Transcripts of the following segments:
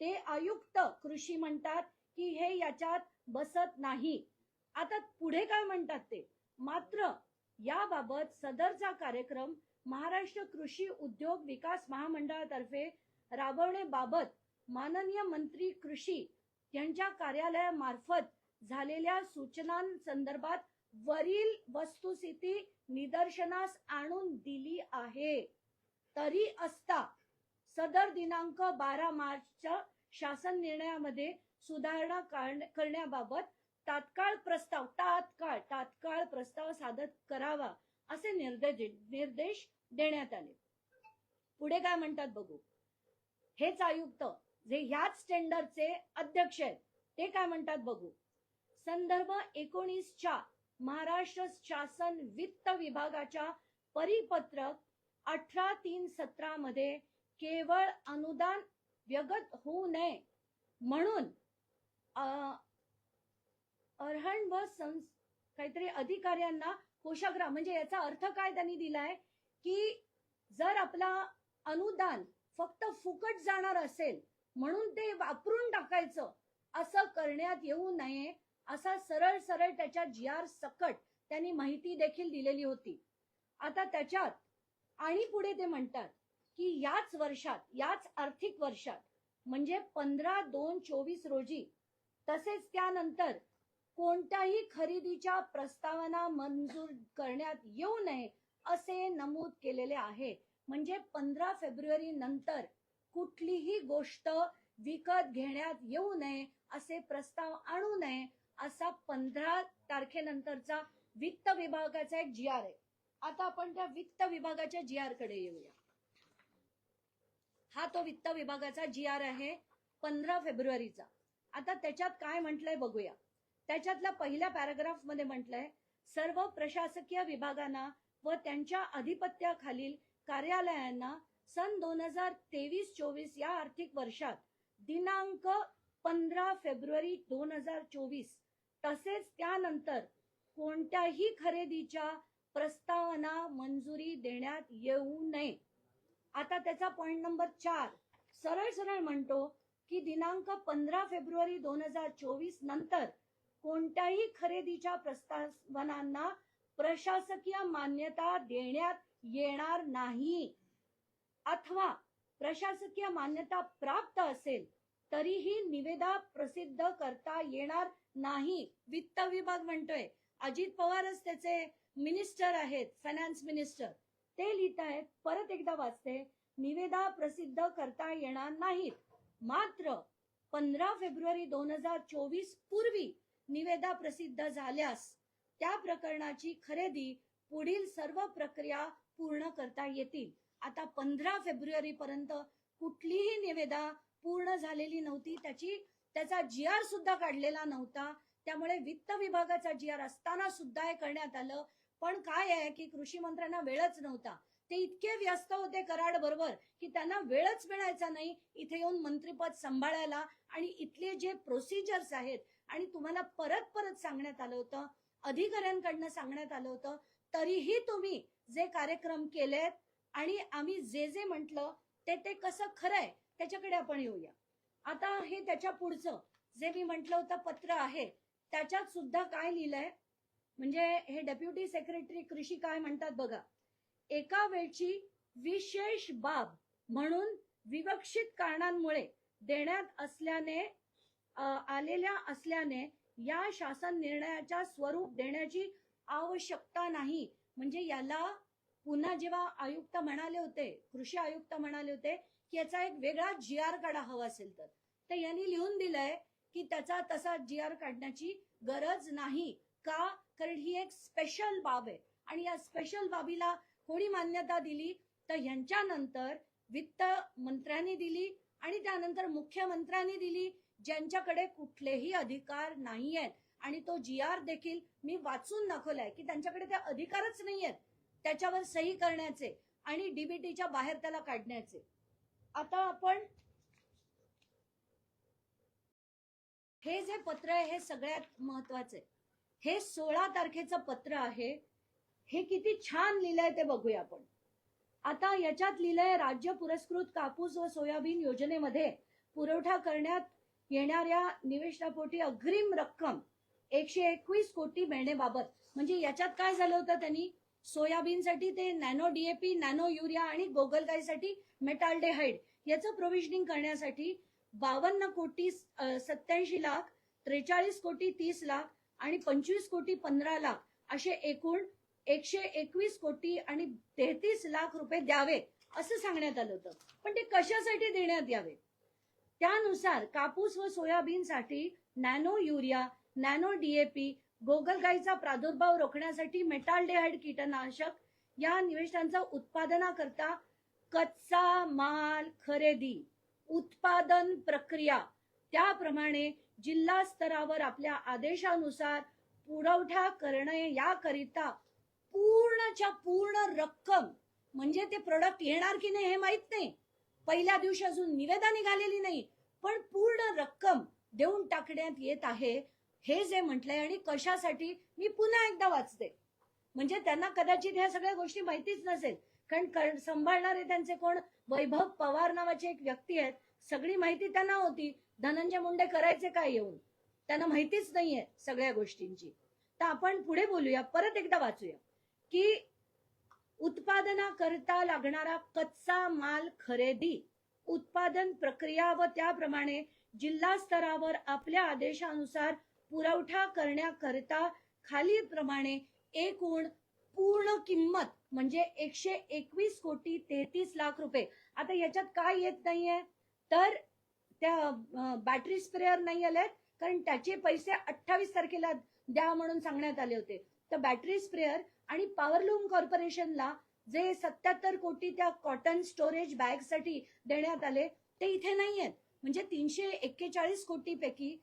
ते आयुक्त कृषी म्हणतात की हे याच्यात बसत नाही. आता पुढे काय म्हणतात ते, मात्र याबाबत सदरचा कार्यक्रम महाराष्ट्र कृषी उद्योग विकास महामंडळातर्फे राबवण्याबाबत माननीय मंत्री कृषी यांच्या कार्यालयामार्फत झालेल्या सूचनांसंदर्भात वरील वस्तुस्थिती निदर्शनास आणून दिली आहे. तरी असता सदर दिनांक 12 मार्चच्या शासन निर्णयामध्ये सुधारणा करण्याबाबत तात्काळ प्रस्ताव सादर करावा असे निर्देश देण्यात आले. पुढे काय म्हणतात बघू. हेच आयुक्त जे ह्याच टेंडरचे अध्यक्ष आहेत ते काय म्हणतात बघू. संदर्भ 19च्या महाराष्ट्र शासन वित्त विभागाच्या परिपत्रक 18/3/17 मध्ये केवळ अनुदान व्यगत होऊ नये म्हणून अर्हण व काहीतरी अधिकाऱ्यांना कोषाग्राम, म्हणजे याचा अर्थ काय त्यांनी दिलाय की जर आपला अनुदान फक्त फुकट जाणार असेल म्हणून ते वापरून टाकायचं असं करण्यात येऊ नये असा सरळ त्याच्या GR सकट त्यांनी माहिती देखील दिलेली होती. आता त्याच्यात आणि पुढे ते म्हणतात की याच वर्षात, याच आर्थिक वर्षात म्हणजे 15/2/24 रोजी तसेच त्यानंतर कोणत्याही खरेदीच्या प्रस्तावना मंजूर करण्यात येऊ नये असे नमूद केलेले आहे. म्हणजे 15 फेब्रुवारी नंतर कुठलीही गोष्ट विकत घेण्यात येऊ नये, असे प्रस्ताव आणू नये असा 15 तारखेनंतरचा वित्त विभागाचा एक GR आहे. आता आपण त्या वित्त विभागाच्या GR कडे येऊया. हा तो वित्त विभागाचा GR आहे 15 फेब्रुवारीचा. आता त्याच्यात काय म्हटलंय बघूया. त्याच्यातल्या पहिल्या पॅराग्राफ मध्ये म्हटलंय, सर्व प्रशासकीय विभागांना व त्यांच्या अधिपत्याखालील कार्यालयांना सन 2023-24 या आर्थिक वर्षात दिनांक 15 फेब्रुवारी 2024 तसेच त्यानंतर कोणत्याही खरेदीच्या प्रस्तावना मंजुरी देण्यात येऊ नये. आता त्याचा पॉइंट नंबर 4 सरळ म्हणतो की दिनांक 15 फेब्रुवारी 2024 नंतर कोणत्याही खरेदीच्या प्रस्तावनांना प्रशासकीय मान्यता देण्यात येणार नाही, अथवा प्रशासकीय मान्यता प्राप्त असेल तरीही निविदा प्रसिद्ध करता येणार नाही. वित्त विभाग म्हणतोय, अजित पवारच त्याचे मिनिस्टर आहेत, फायनान्स मिनिस्टर, ते लिहित आहेत. परत एकदा वाचते, निविदा प्रसिद्ध करता येणार नाहीत. मात्र 15 फेब्रुवारी 2024 पूर्वी निविदा प्रसिद्ध झाल्यास त्या प्रकरणाची खरेदी पुढील सर्व प्रक्रिया पूर्ण करता येतील. आता 15 फेब्रुवारी पर्यंत कुठलीही निविदा पूर्ण झालेली नव्हती, त्याचा GR सुद्धा काढलेला नव्हता. त्यामुळे वित्त विभागाचा GR असताना सुद्धा हे करण्यात आलं. पण काय आहे की कृषी मंत्र्यांना वेळच नव्हता. ते इतके व्यस्त होते कराड बरोबर की त्यांना वेळच मिळायचा नाही इथे येऊन मंत्रीपद सांभाळायला. आणि इथले जे प्रोसिजर्स आहेत, आणि तुम्हाला परत सांगण्यात आलं होतं, अधिकाऱ्यांकडनं सांगण्यात आलं होतं, तरीही तुम्ही जे कार्यक्रम केलेत आणि आम्ही जे म्हटलं ते कसं खरंय त्याच्याकडे आपण येऊया. आता हे त्याच्या पुढचं जे मी म्हटलं होतं पत्र आहे, त्याच्यात सुद्धा काय लिहिलंय, म्हणजे हे डेप्युटी सेक्रेटरी कृषी काय म्हणतात बघा. एका वेळची विशेष बाब म्हणून विवक्षित कारणांमुळे देण्यात आलेल्या असल्याने या शासन निर्णयाच्या स्वरूप देण्याची आवश्यकता नाही. म्हणजे याला पुन्हा जेव्हा आयुक्त म्हणाले होते, कृषी आयुक्त म्हणाले होते की याचा एक वेगळा GR काढा हवा असेल तर यांनी लिहून दिलंय की त्याचा तसा GR काढण्याची गरज नाही. का? कारण ही एक स्पेशल बाब आहे आणि या स्पेशल बाबीला कोणी मान्यता दिली तर ह्यांच्यानंतर वित्त मंत्र्यांनी दिली आणि त्यानंतर मुख्यमंत्र्यांनी दिली, ज्यांच्याकडे कुठलेही अधिकार नाहीयेत. आणि तो GR देखील मी वाचून दाखवलाय की त्यांच्याकडे ते अधिकारच नाहीयेत त्याच्यावर सही करण्याचे आणि DBTच्या बाहेर त्याला काढण्याचे. आता आपण हे जे पत्र आहे हे सगळ्यात महत्वाचे. हे 16 तारखेचं पत्र आहे. हे किती छान लिहिलंय ते बघूया आपण. आता याच्यात लिहिलंय, राज्य पुरस्कृत कापूस व सोयाबीन योजनेमध्ये पुरवठा करण्यात येणाऱ्या निविष्ठापोटी अग्रिम रक्कम 121 कोटी मिळण्याबाबत. म्हणजे याच्यात काय झालं होतं, त्यांनी सोयाबीनसाठी ते नॅनो डीएपी, नॅनो युरिया आणि गोगलगाईसाठी मेटाल्डेहाइड याचं प्रोव्हिजनिंग करण्यासाठी 52 कोटी 87 लाख, 43 कोटी 30 लाख आणि 25 कोटी 15 लाख असे एकूण 121 कोटी आणि 33 लाख रुपये द्यावे असं सांगण्यात आलं होतं. पण ते कशासाठी देण्यात यावे? त्यानुसार कापूस व सोयाबीनसाठी नॅनो युरिया, नॅनो डीएपी, गोगलगाईचा प्रादुर्भाव रोखण्यासाठी मेटाल्डेहाइड कीटकनाशक या निविष्ठांचा उत्पादनाकरता कच्चा माल खरेदी, उत्पादन प्रक्रिया त्याप्रमाणे जिल्हा स्तरावर आपल्या आदेशानुसार पुरवठा करणे याकरिता पूर्णच्या पूर्ण रक्कम, म्हणजे ते प्रोडक्ट येणार की नाही हे माहित नाही, पहिल्या दिवशी अजून निवेदन निघालेली नाही, पण पूर्ण रक्कम देऊन टाकण्यात येत आहे हे जे म्हटलंय. आणि कशासाठी मी पुन्हा एकदा वाचते, म्हणजे त्यांना कदाचित ह्या सगळ्या गोष्टी माहितीच नसेल, कारण सांभाळणारे त्यांचे कोण, वैभव पवार नावाचे एक व्यक्ती आहेत, सगळी माहिती त्यांना होती. धनंजय मुंडे करायचे काय येऊन, त्यांना माहितीच नाहीये सगळ्या गोष्टींची. तर आपण पुढे बोलूया, परत एकदा वाचूया की उत्पादनाकरता लागणारा कच्चा माल खरेदी, उत्पादन प्रक्रिया व त्याप्रमाणे जिल्हा स्तरावर आपल्या आदेशानुसार पुरवठा करण्याकरिता खालीलप्रमाणे एकूण पूर्ण किंमत म्हणजे 121 कोटी 33 लाख रुपये. आता याच्यात काय येत नाहीये, तर त्या बॅटरी स्प्रेअर नाही आलेत, कारण त्याचे पैसे 28 तारखेला द्या म्हणून सांगण्यात आले होते. तर बॅटरी स्प्रेअर आणि पॉवरलूम कॉर्पोरेशनला जे 77 कोटी त्या कॉटन स्टोरेज बॅग साठी देण्यात आले ते इथे नाहीयेत. म्हणजे 341 कोटी पैकी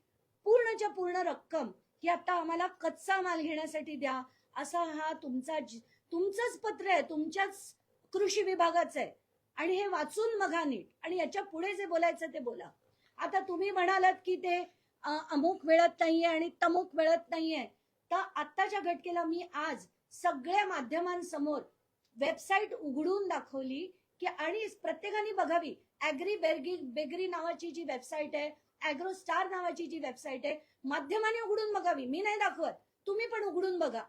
पूर्णच्या पूर्ण रक्कम ही आता आम्हाला कच्चा माल घेण्यासाठी द्या, असा हा तुमचंच पत्र आहे, तुमच्याच कृषी विभागाचं आहे. आणि हे वाचून बघा नीट, आणि याच्या पुढे जे बोलायचं ते बोला. आता तुम्ही म्हणालात की ते अमुक मिळत नाहीये आणि तमुक मिळत नाहीये, तर आत्ताच्या घटकेला मी आज सगळ्या माध्यमांसमोर वेबसाईट उघडून दाखवली की, आणि प्रत्येकाने बघावी. ऍग्री बेगरी नावाची जी वेबसाईट आहे, ऍग्रो स्टार नावाची जी वेबसाईट आहे, माध्यमांनी उघडून बघावी, मी नाही दाखवत, तुम्ही पण उघडून बघा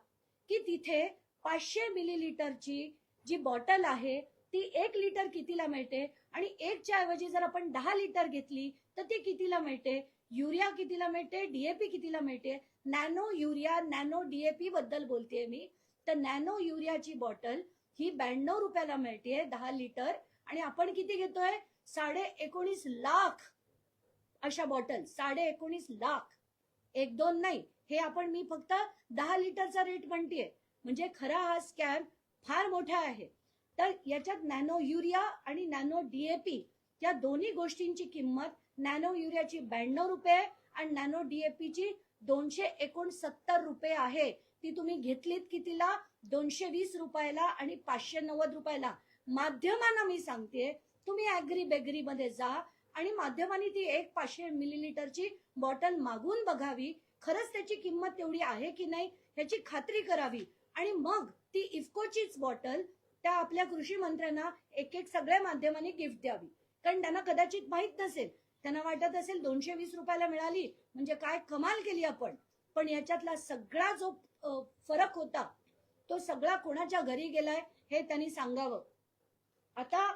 की तिथे 500 मिलीलिटरची जी बॉटल आहे ती 1 लिटर कितीला मिळते, आणि 1च्या ऐवजी जर आपण 10 लिटर घेतली तर ती कितीला मिळते, युरिया कितीला मिळते, डीएपी कितीला मिळते. नॅनो युरिया, नॅनो डीएपी बद्दल बोलतेय मी. तर नॅनो युरियाची बॉटल ही 92 रुपयाला मिळते 10 लिटर, आणि आपण किती घेतोय, 19.5 लाख अशा बॉटल, 19.5 लाख, 1-2 नाही. हे आपण, मी फक्त 10 लिटरचा रेट म्हणतेय, म्हणजे खरा हा स्कॅम फार मोठा आहे. तर याच्यात नॅनो युरिया आणि नॅनो डीएपी या दोन्ही गोष्टींची किंमत, नॅनो युरियाची 92 रुपये आणि नॅनो डीएपीची 269 रुपये आहे. ती तुम्ही घेतलीत कितीला, 220 रुपयाला आणि 590 रुपयाला. माध्यमांना मी सांगते, तुम्ही ऍग्री बेगरी मध्ये जा आणि माध्यमांनी ती 500 मिलीलिटरची बॉटल मागून बघावी, खरंच त्याची किंमत तेवढी आहे की नाही याची खात्री करावी, आणि मग ती इफ्कोचीच बॉटल त्या आपल्या कृषी मंत्र्यांना एक सगळ्या माध्यमांनी गिफ्ट द्यावी. कारण त्यांना कदाचित माहित नसेल, त्यांना वाटत असेल 220 रुपयाला मिळाली म्हणजे काय कमाल केली आपण, पण याच्यातला सगळा जो फरक होता तो सगळा कोणाच्या घरी गेलाय हे त्यांनी सांगावं. आता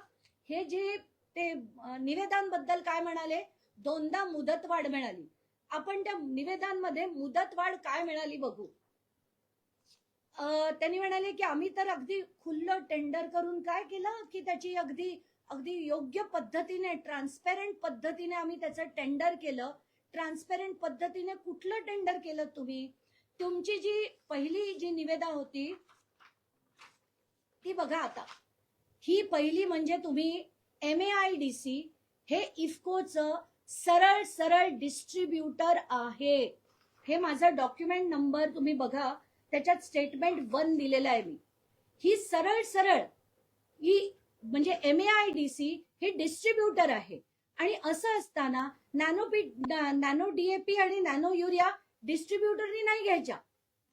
हे जे ते निवेदनाबद्दल काय म्हणाले, 2दा मुदतवाढ मिळाली. आपण त्या निवेदनामध्ये मुदतवाढ काय मिळाली बघू. त्यांनी म्हणाले की आम्ही तर अगदी खुल्लं टेंडर करून काय केलं की त्याची अगदी योग्य पद्धतीने, ट्रान्सपेरंट पद्धतीने आम्ही त्याचं टेंडर केलं. ट्रान्सपेरंट पद्धतीने कुठलं टेंडर केलं तुम्ही? तुमची जी पहिली जी निविदा होती ती बघा. आता ही पहिली म्हणजे तुम्ही MAIDC हे इफ्कोचं सरळ डिस्ट्रीब्युटर आहे. हे माझा डॉक्युमेंट नंबर तुम्ही बघा, त्याच्यात स्टेटमेंट 1 दिलेला आहे मी. ही सरळ ही म्हणजे MAIDC हे डिस्ट्रीब्युटर आहे. आणि असं असताना नॅनो डीएपी आणि नॅनो युरिया डिस्ट्रीब्युटरनी नाही घ्यायच्या,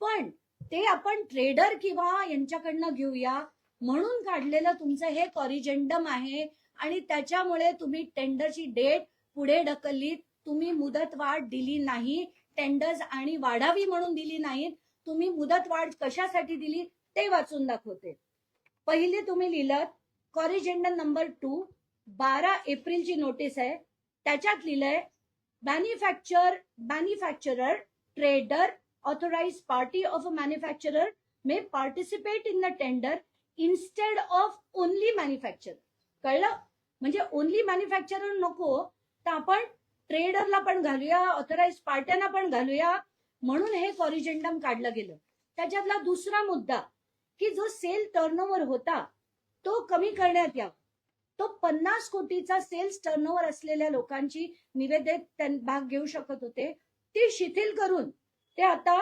पण ते आपण ट्रेडर किंवा यांच्याकडनं घेऊया म्हणून काढलेलं तुमचं हे कॉरिजेंडम आहे. आणि त्याच्यामुळे तुम्ही टेंडरची डेट पुढे ढकलली, तुम्ही मुदतवाढ दिली नाही, टेंडर्स आणि वाढावी म्हणून दिली नाहीत, तुम्ही मुदतवाढ कशासाठी दिली ते वाचून दाखवते. पहिले तुम्ही लिहिलं कॉरिजेंडर नंबर 2, 12 एप्रिलची नोटीस आहे, त्याच्यात लिहिलंय manufacturer trader authorised party of a manufacturer may participate in the tender instead of only manufacturer. कळलं? म्हणजे ओनली मॅन्युफॅक्चरर नको तर आपण ट्रेडरला पण घालूया, ऑथराइज्ड पार्ट्यांना पण घालूया, म्हणून हे कॉरिजेंडम काढलं गेलं. त्याच्यातला दुसरा मुद्दा की जो सेल टर्नओव्हर होता तो कमी करण्यात यावा. तो 50 कोटीचा सेल्स टर्नओव्हर असलेल्या लोकांची निविदेत भाग घेऊ शकत होते, ती शिथिल करून ते आता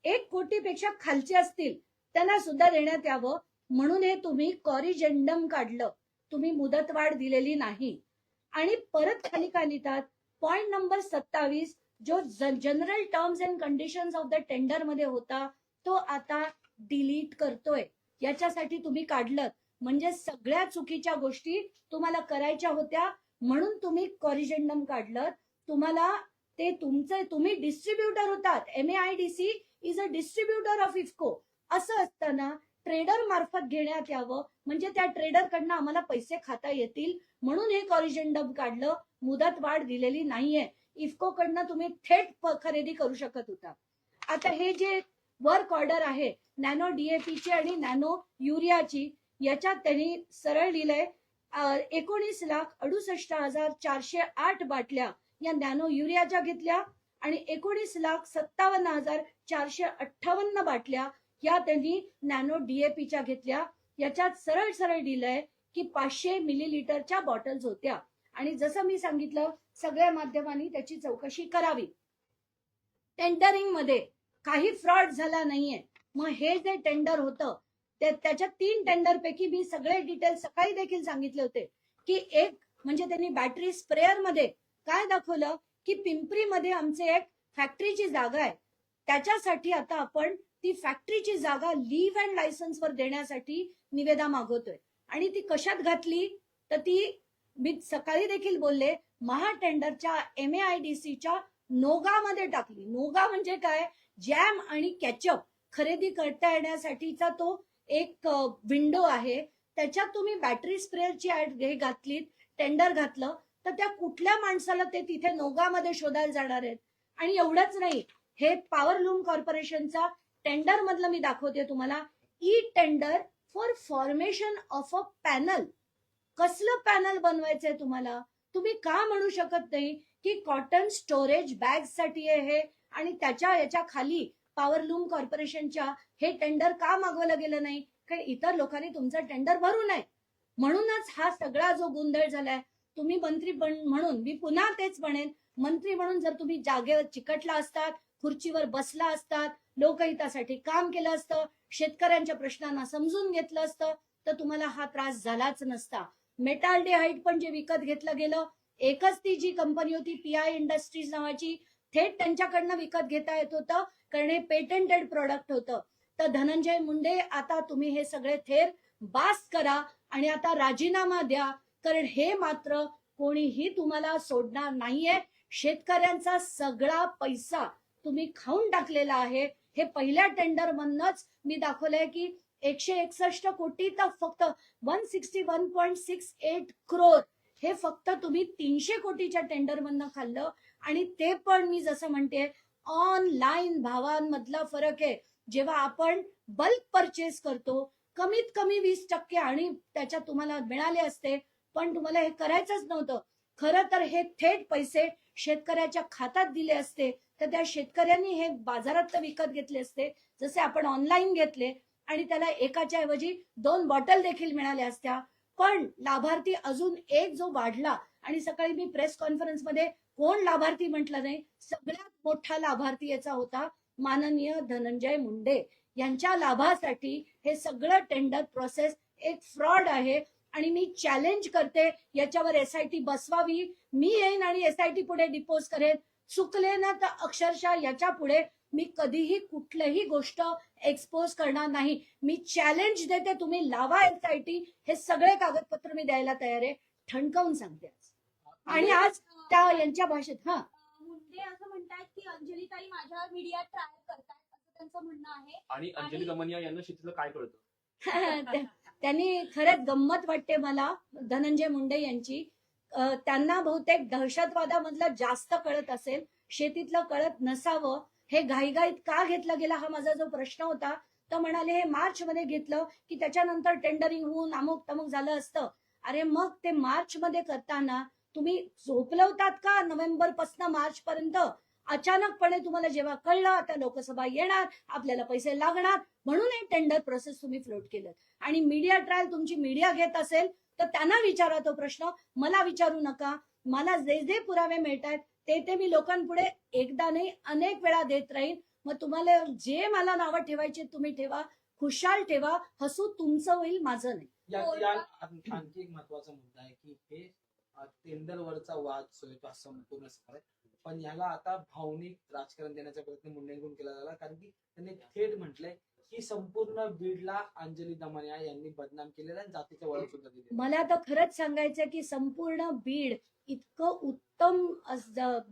1 कोटीपेक्षा खालचे असतील त्यांना सुद्धा देण्यात यावं, म्हणून हे तुम्ही कॉरिजेंडम काढलं, तुम्ही मुदतवाढ दिलेली नाही. आणि परत खाली काय लिहितात, पॉइंट नंबर 27 जो general terms and conditions of the tender मध्ये होता तो आता डिलीट करतोय. याच्यासाठी तुम्ही काढलं, म्हणजे सगळ्या चुकीच्या गोष्टी तुम्हाला करायच्या होत्या म्हणून तुम्ही कॉरिजेंडम काढलं. तुम्हाला ते तुमचे, तुम्ही डिस्ट्रीब्युटर होतात, MAIDC is a distributor of IFFCO. असं असताना ट्रेडर मार्फत घेण्यात यावं, म्हणजे त्या ट्रेडर कडनं आम्हाला पैसे खाता येतील, म्हणून हे कॉरिजेंडम काढलं. मुदतवाढ दिलेली नाहीये. इफ्को कडनं तुम्ही थेट खरेदी करू शकत होता. आता हे जे वर्क ऑर्डर आहे नॅनो DAP ची आणि नॅनो युरियाची, याच्यात त्यांनी सरळ लिहिलंय 19,68,408 बाटल्या या नॅनो युरियाच्या घेतल्या आणि 19,57,458 बाटल्या या त्यांनी नॅनो DAPच्या घेतल्या. याच्यात सरळ सरळ दिलंय की 500 मिलीलिटरच्या बॉटल्स होत्या आणि जसं मी सांगितलं सगळ्या माध्यमांनी त्याची चौकशी करावी. टेंडरिंग मध्ये काही फ्रॉड झाला नाहीये. मग हे जे टेंडर होतं त्याच्या 3 टेंडर पैकी मी सगळे डिटेल सकाळी देखील सांगितले होते की एक म्हणजे त्यांनी बॅटरी स्प्रेअर मध्ये काय दाखवलं की पिंपरीमध्ये आमचे एक फॅक्टरीची जागा आहे, त्याच्यासाठी आता आपण ती फॅक्टरीची जागा लीव्ह अँड लायसन्स वर देण्यासाठी निविदा मागवतोय. आणि ती कशात घातली तर ती मी सकाळी देखील बोलले, महाटेंडरच्या MAIDCच्या नोगामध्ये टाकली. नोगा म्हणजे काय, जॅम आणि केचप खरेदी करता येण्यासाठीचा तो एक विंडो आहे. त्याच्यात तुम्ही बॅटरी स्प्रेअरची ऍड हे घातलीत, टेंडर घातलं, तर त्या कुठल्या माणसाला ते तिथे नोगामध्ये शोधायला जाणार आहेत. आणि एवढंच नाही, हे पॉवरलूम कॉर्पोरेशनचा टेंडर मधलं मी दाखवते तुम्हाला, e tender for formation of a panel. कसलं पॅनल बनवायचंय तुम्हाला? तुम्ही का म्हणू शकत नाही की कॉटन स्टोरेज बॅग साठी आहे आणि याच्या खाली पॉवरलूम कॉर्पोरेशनच्या हे टेंडर का मागवलं गेलं नाही? कारण इतर लोकांनी तुमचं टेंडर भरू नये, म्हणूनच हा सगळा जो गोंधळ झालाय. तुम्ही मंत्री म्हणून, मी पुन्हा तेच म्हणेन, मंत्री म्हणून जर तुम्ही जागेवर चिकटला असतात, खुर्चीवर बसला असतात, लोकहितासाठी काम केलं असतं, शेतकऱ्यांच्या प्रश्नांना समजून घेतलं असतं, तर तुम्हाला हा त्रास झालाच नसता. मेटाल्डिहाइड पण जे विकत घेतलं गेलं, एकच ती जी कंपनी होती PI इंडस्ट्रीज नावाची, थेट त्यांच्याकडनं विकत घेता येत होतं कारण हे पेटंटेड प्रोडक्ट होतं. तर धनंजय मुंडे, आता तुम्ही हे सगळे थेर बास करा आणि आता राजीनामा द्या, कारण हे मात्र कोणीही तुम्हाला सोडणार नाहीये. शेतकऱ्यांचा सगळा पैसा तुम्ही खाऊन टाकलेला आहे. हे पहिल्या टेंडर मधनच मी दाखवलंय की 161 कोटी तर फक्त 161.68 करोड हे फक्त तुम्ही 300 कोटीच्या टेंडर मधनं खाल्लं. आणि ते पण मी जसं म्हणते, ऑनलाईन भावांमधला फरक आहे. जेव्हा आपण बल्क परचेस करतो, कमीत कमी 20% आणि त्याच्यात तुम्हाला मिळाले असते, पण तुम्हाला हे करायचंच नव्हतं. खरं तर हे थेट पैसे शेतकऱ्याच्या खात्यात दिले असते, तर त्या शेतकऱ्यांनी हे बाजारात विकत घेतले असते, जसे आपण ऑनलाईन घेतले, आणि त्याला एकाच्या ऐवजी 2 बॉटल देखील मिळाल्या असत्या. पण लाभार्थी अजून एक जो वाढला, आणि सकाळी मी प्रेस कॉन्फरन्स मध्ये कोण लाभार्थी म्हटलं नाही, सगळ्यात मोठा लाभार्थी याचा होता माननीय धनंजय मुंडे. यांच्या लाभासाठी हे सगळं टेंडर प्रोसेस एक फ्रॉड आहे. आणि मी चॅलेंज करते, याच्यावर SIT बसवावी. मी येईन आणि SIT पुढे डिपोज करेन. चुकले ना तर अक्षरशः याच्या पुढे मी कधीही कुठलीही गोष्ट एक्सपोज करणार नाही. मी चॅलेंज देते, तुम्ही लावा SIT. हे सगळे कागदपत्र मी द्यायला तयार आहे, ठणकावून सांगते. आणि आज त्या यांच्या भाषेत मुंडे असं म्हणतात की अंजलीताई माझ्यावर मीडिया ट्रायल करतात असं त्यांचं म्हणणं आहे. आणि अंजली दमनिया यांना शेतीतलं काय कळतं? त्यांनी खरंच गंमत वाटते मला धनंजय मुंडे यांची. त्यांना बहुतेक दहशतवादामधलं जास्त कळत असेल, शेतीतलं कळत नसावं. हे घाईघाईत का घेतलं गेला हा माझा जो प्रश्न होता, तर म्हणाले हे मार्च मध्ये घेतलं की त्याच्यानंतर टेंडरिंग होऊन अमुक तमुक झालं असतं. अरे मग ते मार्च मध्ये करताना तुम्ही झोपलवतात का नोव्हेंबर पासून मार्च पर्यंत? अचानकपणे तुम्हाला जेव्हा कळलं आता लोकसभा येणार, आपल्याला पैसे लागणार, म्हणून हे टेंडर प्रोसेस तुम्ही फ्लोट केलं. आणि मीडिया ट्रायल तुमची मीडिया घेत असेल तर त्यांना विचारा तो प्रश्न, मला विचारू नका. मला जे जे पुरावे मिळत आहेत ते मी लोकांपुढे एकदा नाही अनेक वेळा देत राहीन. मग तुम्हाला जे मला नावं ठेवायचे तुम्ही ठेवा, खुशाल ठेवा, हसू तुमचं होईल, माझं नाही. आणखी एक महत्वाचा मुद्दा आहे की हे टेंडरवरचा वाद तो संपूर्ण आहे, पण याला आता भावनिक राजकारण देण्याचा प्रयत्न मुंडेंकडून केला झाला. कारण की त्यांनी थेट म्हटलंय की संपूर्ण बीडला अंजली दमनिया यांनी बदनाम केलेला आणि जातीचं वळण सुद्धा दिले. मला तर खरंच सांगायचं की संपूर्ण बीड इतकं उत्तम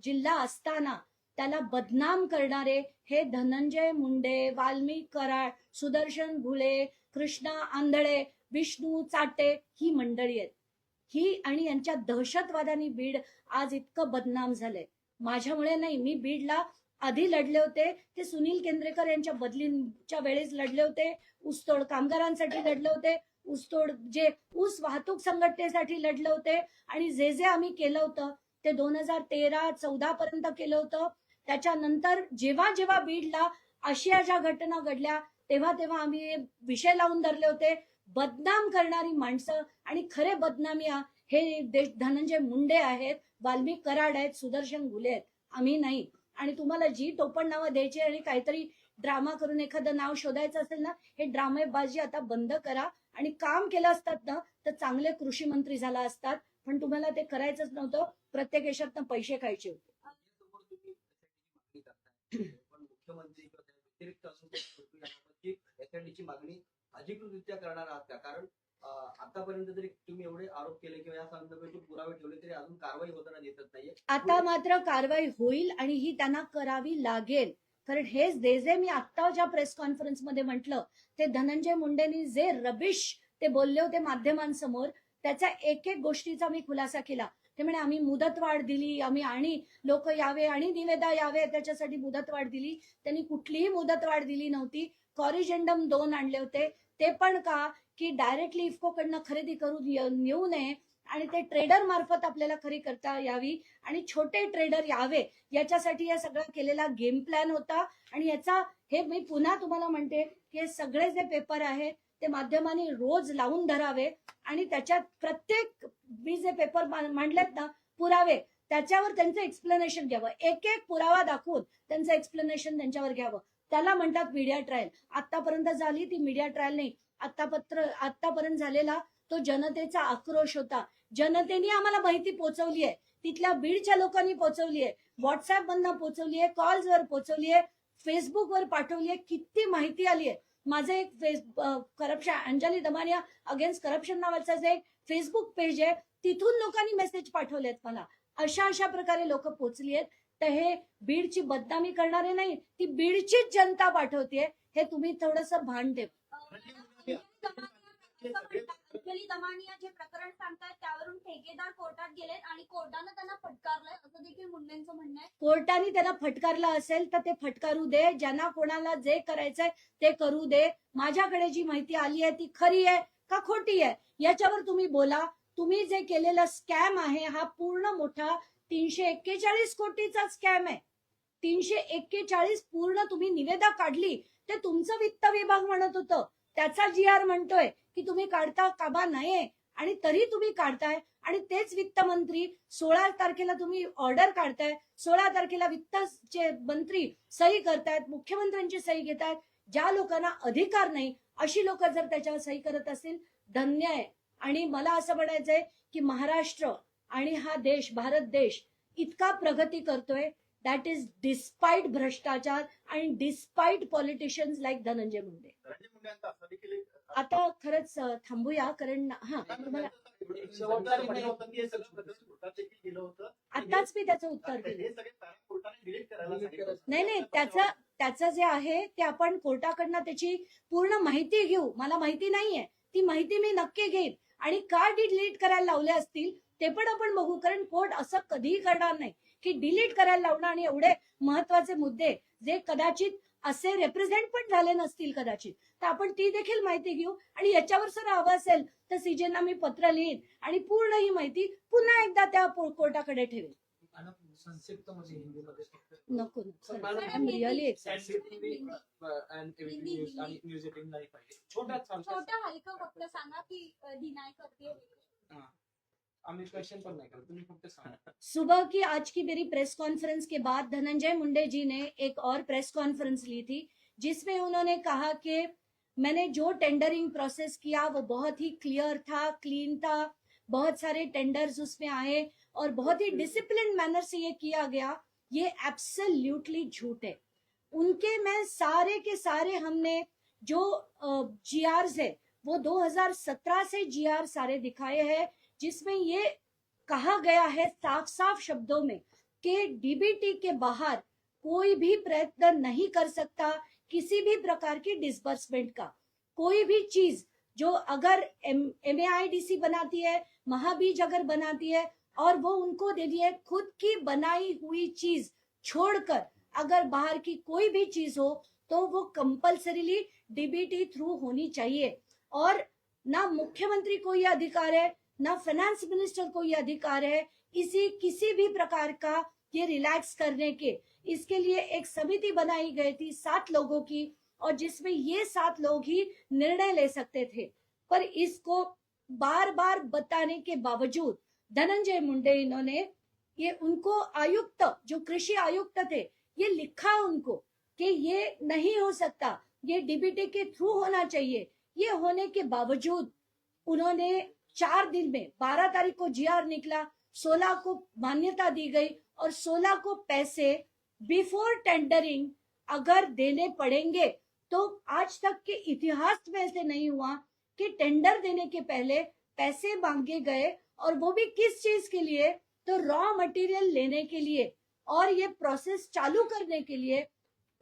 जिल्हा असताना त्याला बदनाम करणारे हे धनंजय मुंडे, वाल्मिक कराड, सुदर्शन भुले, कृष्णा आंधळे, विष्णू चाटे ही मंडळी आहेत. ही आणि यांच्या दहशतवादाने बीड आज इतकं बदनाम झालंय. माझ्यामुळे नाही, मी बीडला आधी लढले होते, ते सुनील केंद्रेकर यांच्या बदलीच्या वेळेस लढले होते, ऊसतोड कामगारांसाठी लढले होते, ऊसतोड जे ऊस वाहतूक संघटनेसाठी लढले होते. आणि जे जे आम्ही केलं होतं ते 2013-14 पर्यंत केलं होतं. त्याच्यानंतर जेव्हा जेव्हा बीडला अशा ज्या घटना घडल्या तेव्हा तेव्हा आम्ही विषय लावून धरले होते. बदनाम करणारी माणसं आणि खरे बदनामी हे धनंजय मुंडे आहेत, वाल्मिक कराड आहेत, सुदर्शन घुले आहेत, आम्ही नाही. आणि तुम्हाला जी टोपण नावं द्यायची आणि काहीतरी ड्रामा करून एखादं नाव शोधायचं असेल ना, हे ड्रामेबाजी आता बंद करा. आणि काम केलं असतात ना तर चांगले कृषी मंत्री झाला असतात, पण तुम्हाला ते करायचंच नव्हतं. प्रत्येक देशातनं पैसे खायचे होते. पण मुख्यमंत्री व्यतिरिक्त असून एसआयटीची मागणी अधिकृतरित्या करणार आहात का? कारण आतापर्यंत जरी तुम्ही एवढे आरोप केले किंवा या संदर्भात पुरावे ठेवले तरी अजून कारवाई होताना दिसत नाहीये. आता मात्र कारवाई होईल आणि ही त्यांना करावी लागेल. कारण हेच जे मी आत्ताच्या प्रेस कॉन्फरन्स मध्ये म्हटलं, ते धनंजय मुंडेंनी जे रबिश ते बोलले होते माध्यमांसमोर, त्याच्या एक एक गोष्टीचा मी खुलासा केला. ते म्हणे आम्ही मुदतवाढ दिली, आम्ही आणि लोक यावे आणि निवेदा यावे त्याच्यासाठी मुदतवाढ दिली. त्यांनी कुठलीही मुदतवाढ दिली नव्हती. कॉरिजेंडम 2 आणले होते, ते पण का की डायरेक्टली इफको कडनं खरेदी करून येऊ नये आणि ते ट्रेडर मार्फत आपल्याला खरी करता यावी आणि छोटे ट्रेडर यावे, याच्यासाठी या सगळा केलेला गेम प्लॅन होता. आणि याचा हे मी पुन्हा तुम्हाला म्हणते की हे सगळे जे पेपर आहेत ते माध्यमांनी रोज लावून धरावे आणि त्याच्यात प्रत्येक मी जे पेपर मांडलेत ना पुरावे, त्याच्यावर त्यांचं एक्सप्लेनेशन घ्यावं. एक एक पुरावा दाखवून त्यांचं एक्सप्लेनेशन त्यांच्यावर घ्यावं. त्याला म्हणतात मीडिया ट्रायल. आतापर्यंत झाली ती मीडिया ट्रायल नाही, आतापर्यंत झालेला तो जनतेचा आक्रोश होता. जनतेने आम्हाला माहिती पोहोचवली आहे, तिथल्या बीडच्या लोकांनी पोहोचवली आहे, व्हॉट्सअप मधनं पोहोचवली आहे, कॉल्सवर पोहोचवली आहे, फेसबुकवर पाठवली आहे, किती माहिती आली आहे. माझं एक corruption Anjali Damania against corruption नावाचं जे फेसबुक पेज आहे, तिथून लोकांनी मेसेज पाठवलेत मला. अशा प्रकारे लोक पोहोचली आहेत. तर हे बीडची बदनामी करणारे नाही, ती बीडचीच जनता पाठवते, हे तुम्ही थोडस भान ठेवा. अंजली दमनिया जे प्रकरण सांगतात त्यावरून ठेकेदार कोर्टात गेलेत आणि कोर्टानं त्यांना फटकारलंय असं देखील मुंडेंचं म्हणणं आहे. कोर्टाने त्यांना फटकारलं असेल तर ते फटकारू दे. ज्यांना कोणाला जे करायचंय ते करू दे. माझ्याकडे जी माहिती आली आहे ती खरी आहे का खोटी आहे याच्यावर तुम्ही बोला. तुम्ही जे केलेला स्कॅम आहे हा पूर्ण मोठा 341 कोटीचा स्कॅम आहे. 341 पूर्ण तुम्ही निवेदा काढली ते तुमचं वित्त विभाग म्हणत होतं, त्याचा GR म्हणतोय की तुम्ही काढता कामा नये आणि तरी तुम्ही काढताय. आणि तेच वित्त मंत्री 16 तारखेला तुम्ही ऑर्डर काढताय, 16 तारखेला वित्तचे मंत्री सही करतायत, मुख्यमंत्र्यांची सही घेतायत. ज्या लोकांना अधिकार नाही अशी लोक जर त्याच्यावर सही करत असतील, धन्य आहे. आणि मला असं म्हणायचंय की महाराष्ट्र आणि हा देश, भारत देश इतका प्रगती करतोय, दॅट इज डिस्पाइट भ्रष्टाचार आणि despite politicians like Dhananjay Munde. आता खरंच थांबूया कारण तुम्हाला जबाबदारी नाही होतं की हे सगळं प्रकरण कोर्टात देखील गेलं होतं. आताच मी त्याचं उत्तर हे दिलं. सगळे कोर्टाने डिलीट करायला सांगितलं. नाही त्याचं जे आहे ते आपण कोर्टाकडनं त्याची पूर्ण माहिती घेऊ. मला माहिती नाहीये, ती माहिती मी नक्की घेईन आणि का डिलीट करायला लावले असतील ते पण आपण बघू. कारण कोर्ट असं कधीही करणार नाही की डिलीट करायला लावणं आणि एवढे महत्वाचे मुद्दे जे कदाचित असे रिप्रेझेंट पण झाले नसतील कदाचित, तर आपण ती देखील माहिती घेऊ. आणि याच्यावर जर हवं असेल तर सीजेना मी पत्र लिहीन आणि पूर्ण ही माहिती पुन्हा एकदा त्या कोर्टाकडे ठेवेन. संक्षिप्त मध्ये हिंदीमध्ये फक्त नको sir, I'm really excited. News आणि न्यूज 18 लाईव्ह आहे. छोटा छोटं हलकं फक्त सांगा की डिनाय करते. आम्ही क्वेश्चन पण नाही करत, तुम्ही फक्त सांगा. सुबह की आज की मेरी प्रेस कॉन्फ्रेंस के बाद धनंजय मुंडे जी ने एक और प्रेस कॉन्फ्रेंस ली थी जिसमें उन्होंने कहा कि मैंने जो टेंडरिंग प्रोसेस किया वो बहुत ही क्लियर था, क्लीन था, बहुत सारे टेंडर्स उसमें आए और बहुत ही डिसिप्लिन मैनर से ये किया गया. ये एब्सोल्युटली झूठ है. उनके में सारे के सारे हमने जो जीआरस है वो 2017 से जीआर सारे दिखाए हैं जिसमें ये कहा गया है साफ साफ शब्दों में कि डीबीटी के बाहर कोई भी प्रयत्न नहीं कर सकता किसी भी प्रकार की डिसबर्समेंट का. कोई भी चीज जो अगर MAIDC बनाती है, महाबीज अगर बनाती है और वो उनको देनी है, खुद की बनाई हुई चीज छोड़कर अगर बाहर की कोई भी चीज हो तो वो कंपल्सरीली डीबीटी थ्रू होनी चाहिए. और ना मुख्यमंत्री को ये अधिकार है, ना फाइनेंस मिनिस्टर को ये अधिकार है किसी भी प्रकार का ये रिलैक्स करने के. इसके लिए एक समिति बनाई गई थी 7 लोगों की और जिसमें ये 7 लोग ही निर्णय ले सकते थे. पर इसको बार बार बताने के बावजूद धनंजय मुंडे इन्होंने ये उनको आयुक्त जो कृषि आयुक्त थे ये लिखा उनको कि ये नहीं हो सकता, ये डीबीटी के थ्रू होना चाहिए. ये होने के बावजूद उन्होंने 4 दिन में 12 तारीख को जीआर निकला, 16 को मान्यता दी गई और 16 को पैसे बिफोर टेंडरिंग अगर देने पड़ेंगे तो आज तक के इतिहास में ऐसे नहीं हुआ कि टेंडर देने के पहले पैसे मांगे गए और वो भी किस चीज के लिए, तो रॉ मटेरियल लेने के लिए और ये प्रोसेस चालू करने के लिए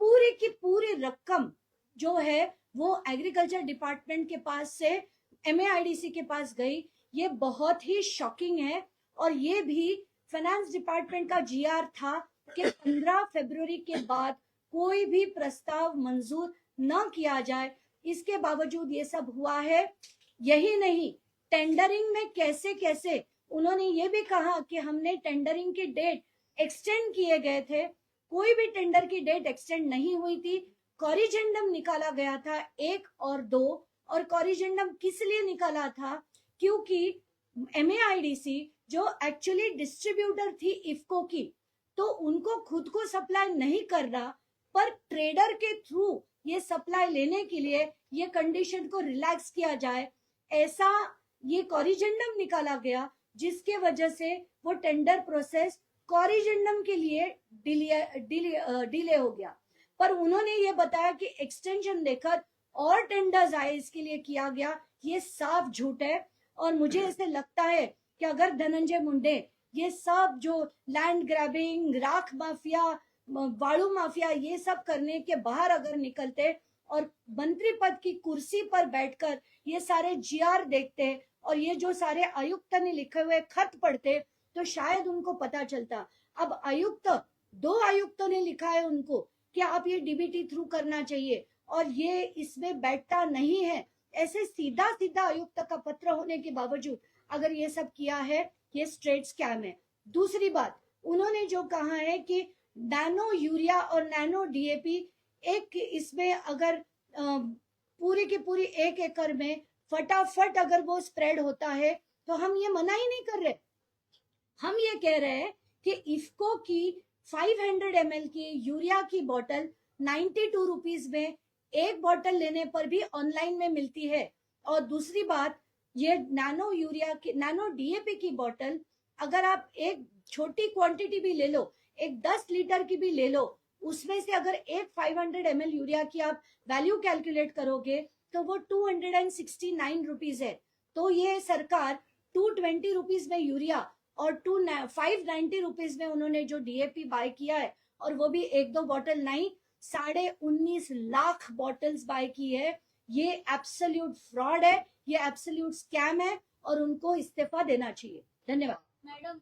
पूरी की पूरी रकम जो है वो एग्रीकल्चर डिपार्टमेंट के पास से MAIDC के पास गई. ये बहुत ही शॉकिंग है और ये भी फाइनेंस डिपार्टमेंट का जीआर था कि 15 फरवरी के बाद कोई भी प्रस्ताव मंजूर न किया जाए. इसके बावजूद ये सब हुआ है. यही नहीं, टेंडरिंग में कैसे कैसे उन्होंने ये भी कहा कि हमने टेंडरिंग की डेट एक्सटेंड किए गए थे. कोई भी टेंडर की डेट एक्सटेंड नहीं हुई थी. कॉरिजेंडम निकाला गया था 1 और 2 और कॉरिजेंडम किस लिए निकाला था, क्योंकि MAIDC जो एक्चुअली डिस्ट्रीब्यूटर थी इफ्को की, तो उनको खुद को सप्लाई नहीं करना पर ट्रेडर के थ्रू ये सप्लाई लेने के लिए ये कंडीशन को रिलैक्स किया जाए, ऐसा ये कॉरिजेंडम निकाला गया जिसके वजह से वो टेंडर प्रोसेस कॉरिजेंडम के लिए डिले हो गया. पर उन्होंने ये बताया कि एक्सटेंशन देकर और टेंडर्स आए इसके लिए किया गया. ये साफ झूठ है और मुझे ऐसे लगता है कि अगर धनंजय मुंडे ये सब जो लैंड ग्रैबिंग, राख माफिया, वाळू माफिया ये सब करने के बाहर अगर निकलते और मंत्री पद की कुर्सी पर बैठकर ये सारे जीआर देखते और ये जो सारे आयुक्त ने लिखे हुए खत पढ़ते तो शायद उनको पता चलता. अब आयुक्त 2 आयुक्तों ने लिखा है उनको कि आप ये डीबीटी थ्रू करना चाहिए और ये इसमें बैठता नहीं है. ऐसे सीधा सीधा आयुक्त का पत्र होने के बावजूद अगर ये सब किया है, ये स्ट्रेट स्कैम है. दूसरी बात, उन्होंने जो कहा है कि नैनो यूरिया और नैनो DAP एक इसमें अगर पूरी की पूरी 1 एकड़ में फटाफट अगर वो स्प्रेड होता है तो हम ये मना ही नहीं कर रहे. हम ये कह रहे हैं कि इफ्को की 500 ml की यूरिया की बोतल 92 रुपीज में एक बोतल लेने पर भी ऑनलाइन में मिलती है. और दूसरी बात, ये नैनो यूरिया की, नैनो DAP की बोतल अगर आप एक छोटी क्वांटिटी भी ले लो, एक 10 लीटर की भी ले लो, उसमें से अगर एक 500 ml यूरिया की आप वैल्यू कैलकुलेट करोगे तो वो 269 रुपीज है. तो ये सरकार 220 रुपीज में यूरिया और 590 रुपीज में उन्होंने जो डीएपी बाय किया है, और वो भी 1-2 बॉटल नहीं, 19.5 लाख बॉटल्स बाय की है। ये एब्सोल्यूट फ्रॉड है, ये एब्सोल्यूट स्कैम है और उनको इस्तीफा देना चाहिए। धन्यवाद। मैडम